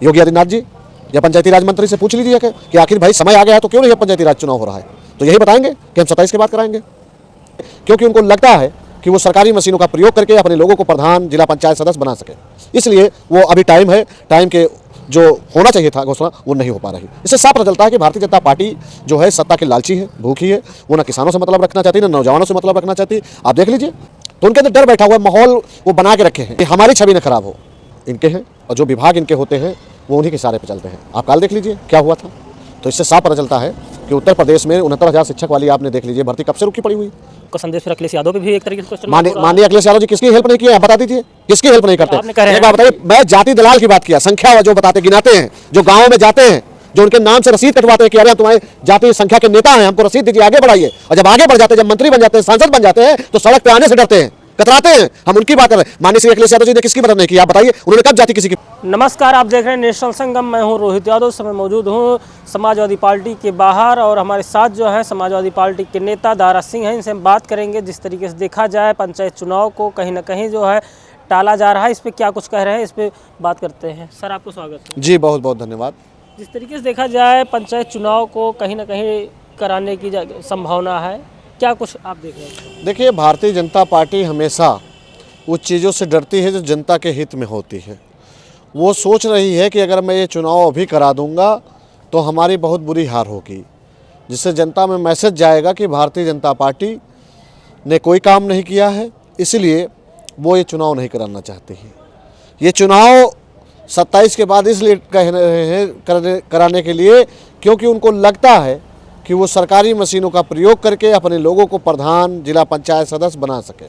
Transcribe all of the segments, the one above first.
योगी आदित्यनाथ जी या पंचायती राज मंत्री से पूछ लीजिए कि आखिर भाई समय आ गया है तो क्यों नहीं पंचायती राज चुनाव हो रहा है। तो यही बताएंगे कि हम 27 के बाद कराएंगे, क्योंकि उनको लगता है कि वो सरकारी मशीनों का प्रयोग करके अपने लोगों को प्रधान जिला पंचायत सदस्य बना सके। इसलिए वो अभी टाइम है, टाइम के जो होना चाहिए था घोषणा वो नहीं हो पा रही। इससे साफ पता चलता है कि भारतीय जनता पार्टी जो है सत्ता की लालची है, भूखी है। वो ना किसानों से मतलब रखना चाहती, ना नौजवानों से मतलब रखना चाहती। आप देख लीजिए, तो उनके अंदर डर बैठा हुआ है, माहौल वो बना के रखे हैं कि हमारी छवि न खराब हो। इनके हैं और जो विभाग इनके होते हैं वो उन्हीं के इशारे पर चलते हैं। आप कल देख लीजिए क्या हुआ था। तो इससे साफ पता चलता है कि उत्तर प्रदेश में 69,000 शिक्षक वाली आपने देख लीजिए भर्ती कब से रुकी पड़ी हुई। का संदेश फिर अखिलेश यादव पे भी एक तरीके से क्वेश्चन माननीय अखिलेश यादव जी किसकी हेल्प नहीं किया, बता दीजिए किसकी हेल्प नहीं करते। एक बात बताइए, मैं जाति दलाल की बात किया, संख्या जो बताते गिनाते हैं, जो गाँव में जाते हैं, जो उनके नाम से रसीद कटवाते हैं कि अरे तुम्हारे जाति संख्या के नेता हैं, हमको रसीद दीजिए, आगे बढ़ाइए। और जब आगे बढ़ जाते हैं, जब मंत्री बन जाते हैं, सांसद बन जाते हैं, तो सड़क पे आने से डरते हैं, कतराते हैं। हम उनकी बात कर रहे हैं। माननीय श्री अखिलेश यादव जी ने किसकी मदद नहीं की, आप बताइए, उन्होंने कब जाति किसी की। नमस्कार, आप देख रहे हैं नेशनल संगम। मैं हूं रोहित यादव। समय मौजूद हूं समाजवादी पार्टी के बाहर और हमारे साथ जो है समाजवादी पार्टी के नेता दारा सिंह हैं। इनसे हम बात करेंगे। जिस तरीके से देखा जाए पंचायत चुनाव को कहीं ना कहीं जो है टाला जा रहा है, इस पर क्या कुछ कह रहे हैं, इस पर बात करते हैं। सर आपको स्वागत है। जी बहुत बहुत धन्यवाद। जिस तरीके से देखा जाए पंचायत चुनाव को कहीं ना कहीं कराने की संभावना है, क्या कुछ आप देख रहे हैं? देखिए, भारतीय जनता पार्टी हमेशा उस चीज़ों से डरती है जो जनता के हित में होती है। वो सोच रही है कि अगर मैं ये चुनाव अभी करा दूंगा तो हमारी बहुत बुरी हार होगी, जिससे जनता में मैसेज जाएगा कि भारतीय जनता पार्टी ने कोई काम नहीं किया है, इसलिए वो ये चुनाव नहीं कराना चाहती है। ये चुनाव 27 के बाद इसलिए कह रहे हैं कराने के लिए क्योंकि उनको लगता है कि वो सरकारी मशीनों का प्रयोग करके अपने लोगों को प्रधान जिला पंचायत सदस्य बना सके।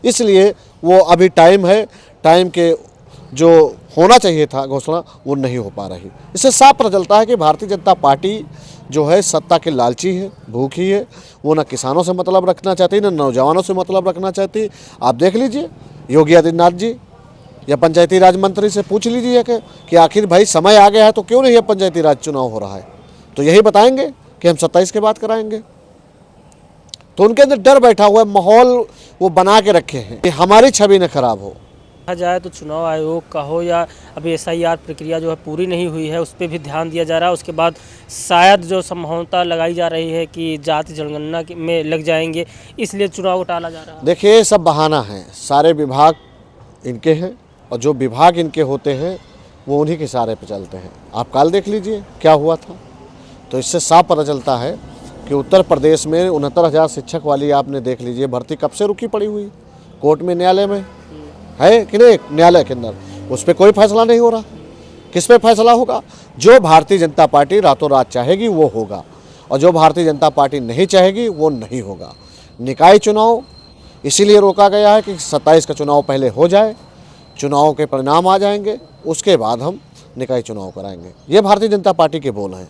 इसलिए वो अभी टाइम है, टाइम के जो होना चाहिए था घोषणा वो नहीं हो पा रही। इससे साफ पता चलता है कि भारतीय जनता पार्टी जो है सत्ता की लालची है, भूखी है। वो ना किसानों से मतलब रखना चाहती, ना नौजवानों से मतलब रखना चाहती। आप देख लीजिए, योगी आदित्यनाथ जी या पंचायती राज मंत्री से पूछ लीजिए कि आखिर भाई समय आ गया है तो क्यों नहीं पंचायती राज चुनाव हो रहा है। तो यही बताएंगे कि हम 27 के बाद कराएंगे। तो उनके अंदर डर बैठा हुआ है, माहौल वो बना के रखे हैं कि हमारी छवि न खराब हो। कहा जाए तो चुनाव आयोग का हो या अभी SIR प्रक्रिया जो है पूरी नहीं हुई है, उस पर भी ध्यान दिया जा रहा है। उसके बाद शायद जो संभावना लगाई जा रही है कि जाति जनगणना में लग जाएंगे, इसलिए चुनाव को टाला जा रहा है। देखिए, ये सब बहाना है। सारे विभाग इनके हैं और जो विभाग इनके होते हैं वो उन्हीं के इशारे पर चलते हैं। आप कल देख लीजिए क्या हुआ था। तो इससे साफ पता चलता है कि उत्तर प्रदेश में 69,000 शिक्षक वाली आपने देख लीजिए भर्ती कब से रुकी पड़ी हुई। कोर्ट में, न्यायालय में है कि नहीं, न्यायालय के अंदर उस पर कोई फैसला नहीं हो रहा। किस पे फैसला होगा? जो भारतीय जनता पार्टी रातों रात चाहेगी वो होगा, और जो भारतीय जनता पार्टी नहीं चाहेगी वो नहीं होगा। निकाय चुनाव इसीलिए रोका गया है कि 27 का चुनाव पहले हो जाए, चुनाव के परिणाम आ जाएंगे, उसके बाद हम निकाय चुनाव कराएंगे। ये भारतीय जनता पार्टी के बोल हैं।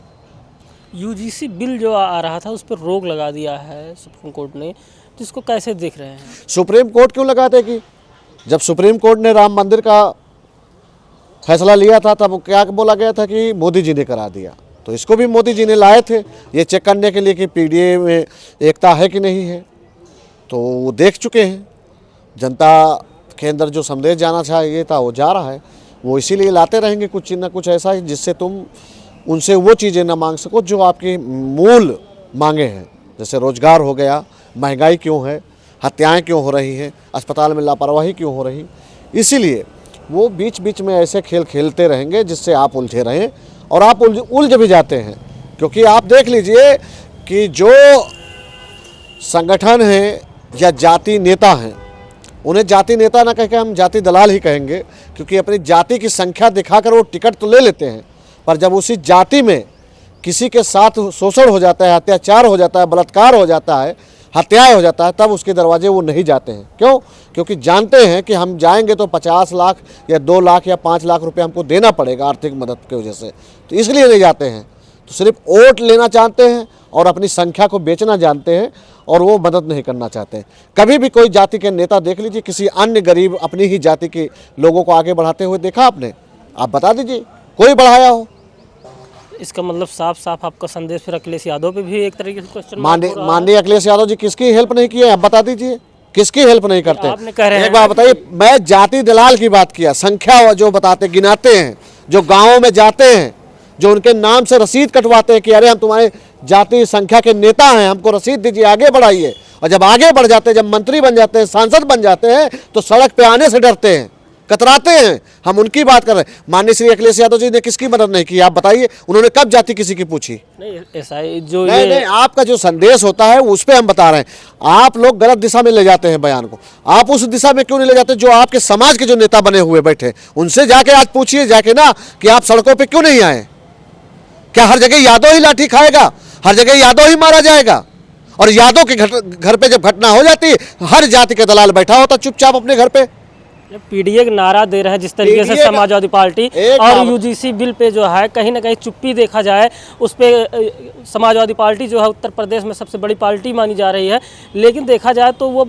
UGC बिल जो आ रहा था उस पर रोक लगा दिया है सुप्रीम कोर्ट ने, तो इसको कैसे देख रहे हैं? सुप्रीम कोर्ट क्यों लगाते कि जब सुप्रीम कोर्ट ने राम मंदिर का फैसला लिया था तब क्या बोला गया था कि मोदी जी ने करा दिया। तो इसको भी मोदी जी ने लाए थे ये चेक करने के लिए कि PDA में एकता है कि नहीं है। तो वो देख चुके हैं, जनता के अंदर जो संदेश जाना चाहिए था वो जा रहा है। वो इसीलिए लाते रहेंगे कुछ न कुछ ऐसा जिससे तुम उनसे वो चीज़ें ना मांग सको जो आपकी मूल मांगे हैं। जैसे रोजगार हो गया, महंगाई क्यों है, हत्याएं क्यों हो रही हैं, अस्पताल में लापरवाही क्यों हो रही। इसीलिए वो बीच बीच में ऐसे खेल खेलते रहेंगे जिससे आप उलझे रहें, और आप उलझ भी जाते हैं। क्योंकि आप देख लीजिए कि जो संगठन हैं या जाति नेता हैं, उन्हें जाति नेता ना कह के हम जाति दलाल ही कहेंगे, क्योंकि अपनी जाति की संख्या दिखाकर वो टिकट तो ले लेते हैं, पर जब उसी जाति में किसी के साथ शोषण हो जाता है, अत्याचार हो जाता है, बलात्कार हो जाता है, हत्याएं हो जाता है, तब उसके दरवाजे वो नहीं जाते हैं। क्यों? क्योंकि जानते हैं कि हम जाएंगे तो 50 लाख या 2 लाख या 5 लाख रुपए हमको देना पड़ेगा आर्थिक मदद की वजह से। तो इसलिए नहीं जाते हैं। तो सिर्फ वोट लेना चाहते हैं और अपनी संख्या को बेचना जानते हैं, और वो मदद नहीं करना चाहते हैं। कभी भी कोई जाति के नेता देख लीजिए किसी अन्य गरीब अपनी ही जाति के लोगों को आगे बढ़ाते हुए देखा आपने? आप बता दीजिए कोई बढ़ाया हो? इसका मतलब साफ साफ आपका संदेश फिर अखिलेश यादव पे भी एक तरीके से क्वेश्चन माननीय अखिलेश यादव जी किसकी हेल्प नहीं की है, आप बता दीजिए किसकी हेल्प नहीं करते? आपने कह रहे हैं एक बात बताइए, मैं जाति दलाल की बात किया, संख्या जो बताते गिनाते हैं, जो गाँवों में जाते हैं, जो उनके नाम से रसीद कटवाते हैं कि अरे हम तुम्हारे जाति संख्या के नेता हैं, हमको रसीद दीजिए, आगे बढ़ाइए, और जब आगे बढ़ जाते हैं, जब मंत्री बन जाते हैं, सांसद बन जाते हैं, तो सड़क पे आने से डरते हैं, कतराते हैं। हम उनकी बात कर रहे हैं। माननीय श्री अखिलेश यादव जी ने किसकी मदद नहीं की, आप बताइए। उन्होंने कब जाति किसी की पूछी? नहीं, ऐसा जो नहीं, आपका जो संदेश होता है उस पर हम बता रहे हैं। आप लोग गलत दिशा में ले जाते हैं बयान को। आप उस दिशा में क्यों नहीं ले जाते जो आपके समाज के जो नेता बने हुए बैठे, उनसे जाके आज पूछिए जाके ना कि आप सड़कों पर क्यों नहीं आए। क्या हर जगह यादव ही लाठी खाएगा? हर जगह यादव ही मारा जाएगा? और यादव के घर पे जब घटना हो जाती है, हर जाति का दलाल बैठा होता चुपचाप अपने घर पे। पीडीए का नारा दे रहे हैं जिस तरीके से समाजवादी पार्टी, और यूजीसी बिल पे जो है कहीं ना कहीं चुप्पी देखा जाए, उस पे समाजवादी पार्टी जो है उत्तर प्रदेश में सबसे बड़ी पार्टी मानी जा रही है, लेकिन देखा जाए तो वो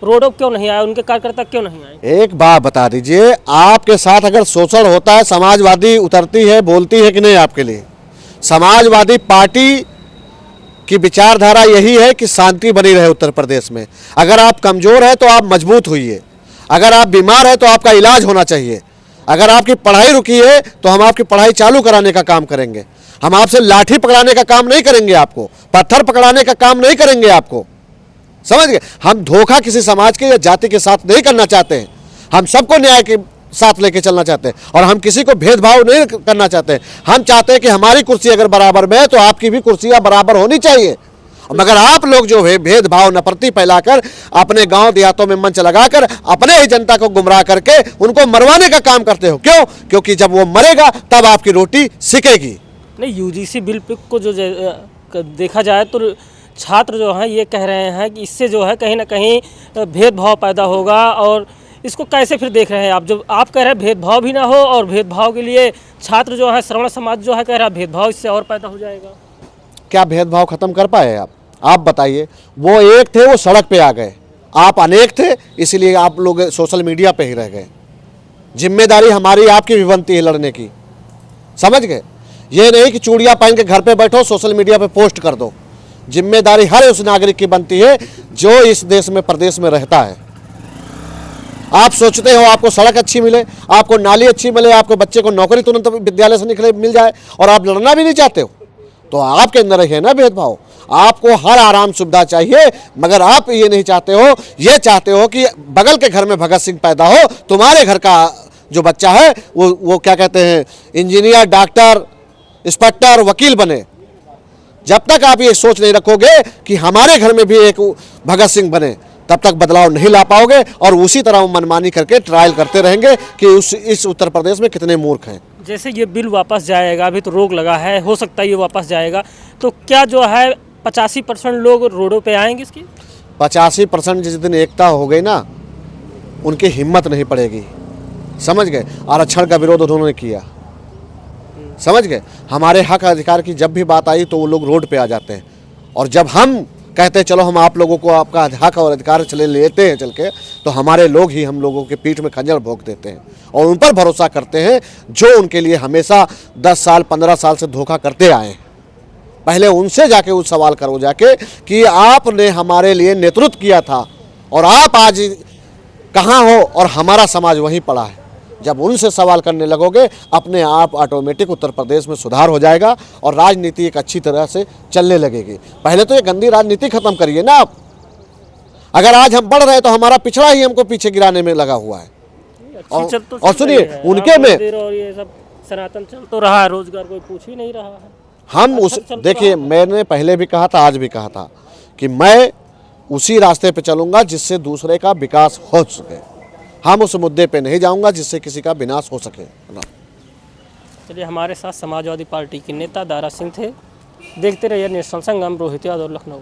रोडों क्यों नहीं आए, उनके कार्यकर्ता क्यों नहीं आए? एक बात बता दीजिए, आपके साथ अगर शोषण होता है, समाजवादी उतरती है, बोलती है कि नहीं आपके लिए? समाजवादी पार्टी की विचारधारा यही है कि शांति बनी रहे उत्तर प्रदेश में। अगर आप कमजोर हैं तो आप मजबूत होइए, अगर आप बीमार हैं तो आपका इलाज होना चाहिए, अगर आपकी पढ़ाई रुकी है तो हम आपकी पढ़ाई चालू कराने का काम करेंगे। हम आपसे लाठी पकड़ाने का काम नहीं करेंगे, आपको पत्थर पकड़ाने का काम नहीं करेंगे आपको, समझ गए? हम धोखा किसी समाज के या जाति के साथ नहीं करना चाहते हैं। हम सबको न्याय के साथ लेके चलना चाहते हैं, और हम किसी को भेदभाव नहीं करना चाहते हैं। हम चाहते हैं कि हमारी कुर्सी अगर बराबर में है तो आपकी भी कुर्सियां बराबर होनी चाहिए। मगर आप लोग जो है भेदभाव नफरती फैलाकर, अपने गांव देहातों में मंच लगाकर अपने ही जनता को गुमराह करके उनको मरवाने का काम करते हो। क्यों? क्योंकि जब वो मरेगा तब आपकी रोटी सिकेगी। नहीं, यूजीसी बिल को जो देखा जाए तो छात्र जो हैं ये कह रहे हैं कि इससे जो है कहीं ना कहीं भेदभाव पैदा होगा, और इसको कैसे फिर देख रहे हैं आप? जब आप कह रहे हैं भेदभाव भी ना हो, और भेदभाव के लिए छात्र जो है, श्रवण समाज जो है कह रहा है भेदभाव इससे और पैदा हो जाएगा। क्या भेदभाव खत्म कर पाए आप बताइए? वो एक थे, वो सड़क पे आ गए, आप अनेक थे, इसलिए आप लोग सोशल मीडिया पे ही रह गए। जिम्मेदारी हमारी आपकी भी बनती है लड़ने की, समझ गए? ये नहीं कि चूड़ियाँ पहन के घर पे बैठो, सोशल मीडिया पे पोस्ट कर दो। जिम्मेदारी हर उस नागरिक की बनती है जो इस देश में प्रदेश में रहता है। आप सोचते हो आपको सड़क अच्छी मिले, आपको नाली अच्छी मिले, आपको बच्चे को नौकरी तुरंत विद्यालय से निकले मिल जाए, और आप लड़ना भी नहीं चाहते हो, तो आपके अंदर है ना भेदभाव। आपको हर आराम सुविधा चाहिए, मगर आप ये नहीं चाहते हो, ये चाहते हो कि बगल के घर में भगत सिंह पैदा हो, तुम्हारे घर का जो बच्चा है वो क्या कहते हैं, इंजीनियर, डॉक्टर, इंस्पेक्टर, वकील बने। जब तक आप ये सोच नहीं रखोगे कि हमारे घर में भी एक भगत सिंह बने, तब तक बदलाव नहीं ला पाओगे, और उसी तरह मनमानी करके ट्रायल करते रहेंगे कि इस उत्तर प्रदेश में कितने मूर्ख हैं। जैसे ये बिल वापस जाएगा, अभी तो रोक लगा है, हो सकता है ये वापस जाएगा, तो क्या जो है 85% लोग रोडों पे आएंगे इसकी? 85% जिस दिन एकता हो गई ना, उनकी हिम्मत नहीं पड़ेगी, समझ गए? आरक्षण का विरोध उन्होंने किया, समझ गए? हमारे हक अधिकार की जब भी बात आई तो वो लोग रोड पे आ जाते हैं, और जब हम कहते हैं चलो हम आप लोगों को आपका हक और अधिकार चले लेते हैं चल के, तो हमारे लोग ही हम लोगों के पीठ में खंजर भोंक देते हैं, और उन पर भरोसा करते हैं जो उनके लिए हमेशा 10 साल 15 साल से धोखा करते आए हैं। पहले उनसे जाके वो सवाल करो जाके कि आपने हमारे लिए नेतृत्व किया था, और आप आज कहाँ हो, और हमारा समाज वहीं पड़ा है। जब उनसे सवाल करने लगोगे, अपने आप ऑटोमेटिक उत्तर प्रदेश में सुधार हो जाएगा, और राजनीति एक अच्छी तरह से चलने लगेगी। पहले तो ये गंदी राजनीति खत्म करिए ना आप। अगर आज हम बढ़ रहे हैं तो हमारा पिछड़ा ही हमको पीछे गिराने में लगा हुआ है। और सुनिए, उनके में और ये सब सनातन चल तो रहा है, रोजगार कोई पूछ ही नहीं रहा है। हम उस देखिए, मैंने पहले भी कहा था, आज भी कहा था कि मैं उसी रास्ते पे चलूंगा जिससे दूसरे का विकास हो सके। हम उस मुद्दे पे नहीं जाऊंगा जिससे किसी का विनाश हो सके। चलिए, हमारे साथ समाजवादी पार्टी के नेता दारा सिंह थे। देखते रहिए नेशनल संगम, रोहित यादव, लखनऊ।